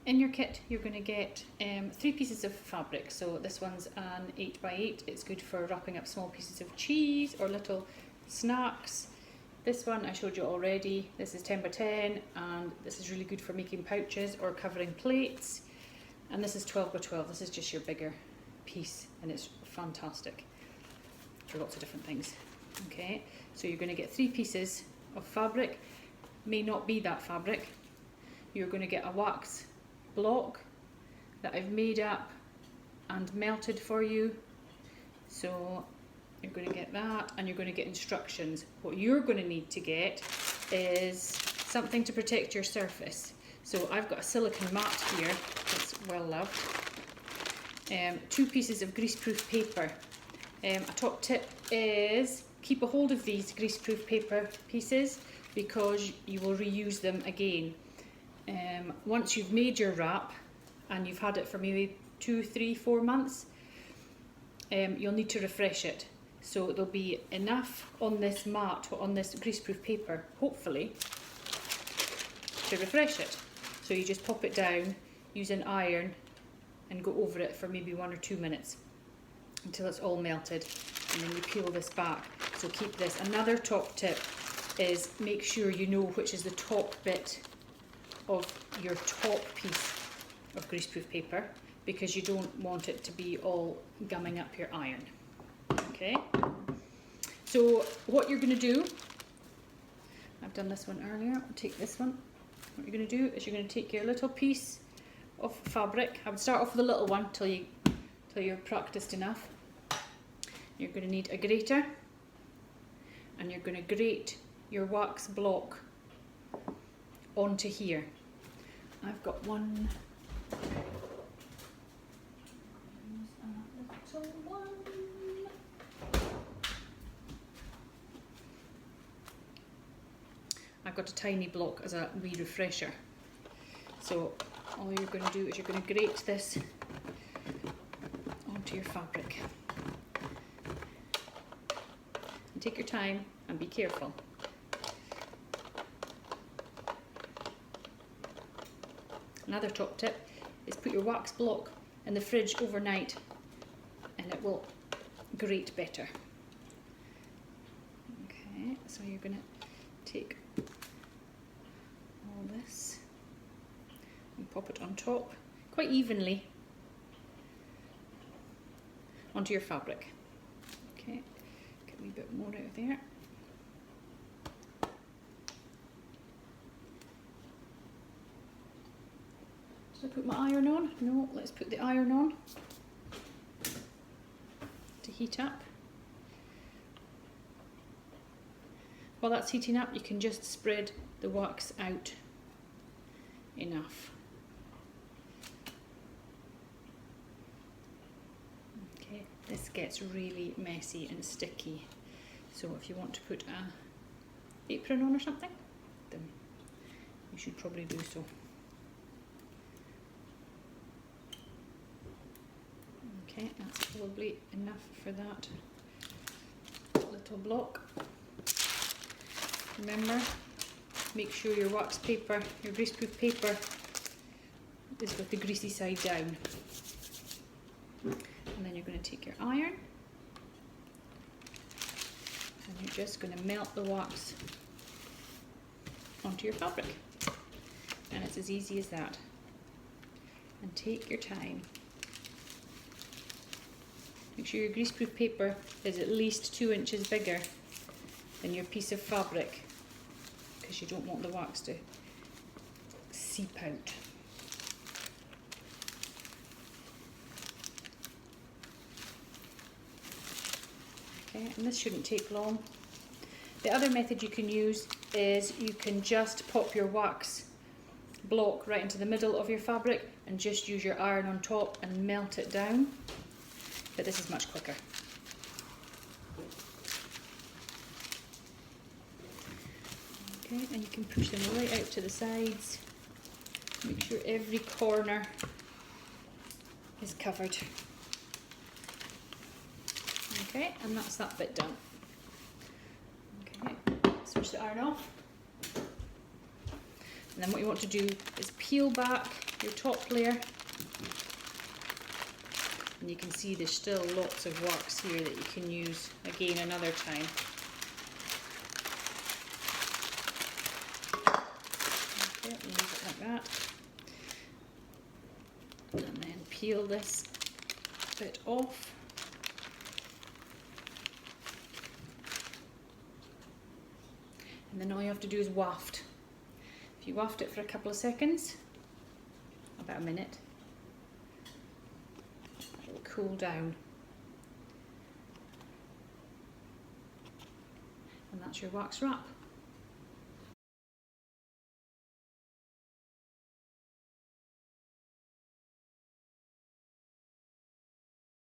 in your kit you're going to get 3 pieces of fabric. So this one's an 8x8. It's good for wrapping up small pieces of cheese or little snacks. This one I showed you already. This is 10x10, and this is really good for making pouches or covering plates. And this is 12x12. This is just your bigger piece, and it's fantastic for lots of different things. Okay, so you're going to get 3 pieces of fabric. May not be that fabric. You're going to get a wax block that I've made up and melted for you. So you're going to get that, and you're going to get instructions. What you're going to need to get is something to protect your surface. So I've got a silicone mat here that's well loved. 2 pieces of greaseproof paper. A top tip is keep a hold of these greaseproof paper pieces because you will reuse them again. Once you've made your wrap and you've had it for maybe 2, 3, 4 months, you'll need to refresh it. So there'll be enough on this mat, on this greaseproof paper, hopefully, to refresh it. So you just pop it down, use an iron, and go over it for maybe 1 or 2 minutes until it's all melted, and then you peel this back. So keep this. Another top tip is make sure you know which is the top bit of your top piece of greaseproof paper, because you don't want it to be all gumming up your iron. Okay, so what you're going to do, I've done this one earlier, I'll take this one. What you're going to do is you're going to take your little piece of fabric. I would start off with a little one till you're practiced enough. You're going to need a grater, and you're going to grate your wax block onto here. I've got one. I've got a tiny block as a wee refresher. So all you're going to do is you're going to grate this onto your fabric. And take your time and be careful. Another top tip is put your wax block in the fridge overnight, and it will grate better. Okay, so you're going to take all this and pop it on top quite evenly onto your fabric. Okay, get a wee bit more out of there. Did I put my iron on? No, let's put the iron on to heat up. While that's heating up, you can just spread the wax out enough. Okay, this gets really messy and sticky, so if you want to put an apron on or something, then you should probably do so. Okay, that's probably enough for that little block. Remember, make sure your wax paper, your greaseproof paper, is with the greasy side down. And then you're going to take your iron, and you're just going to melt the wax onto your fabric. And it's as easy as that. And take your time. Make sure your greaseproof paper is at least 2 inches bigger than your piece of fabric, because you don't want the wax to seep out. Okay, and this shouldn't take long. The other method you can use is you can just pop your wax block right into the middle of your fabric and just use your iron on top and melt it down. But this is much quicker. Okay, and you can push them right out to the sides. Make sure every corner is covered. Okay, and that's that bit done. Okay, switch the iron off. And then what you want to do is peel back your top layer. And you can see there's still lots of wax here that you can use again another time. Okay, leave it like that. And then peel this bit off. And then all you have to do is waft. If you waft it for a couple of seconds, about a minute, it will cool down. And that's your wax wrap.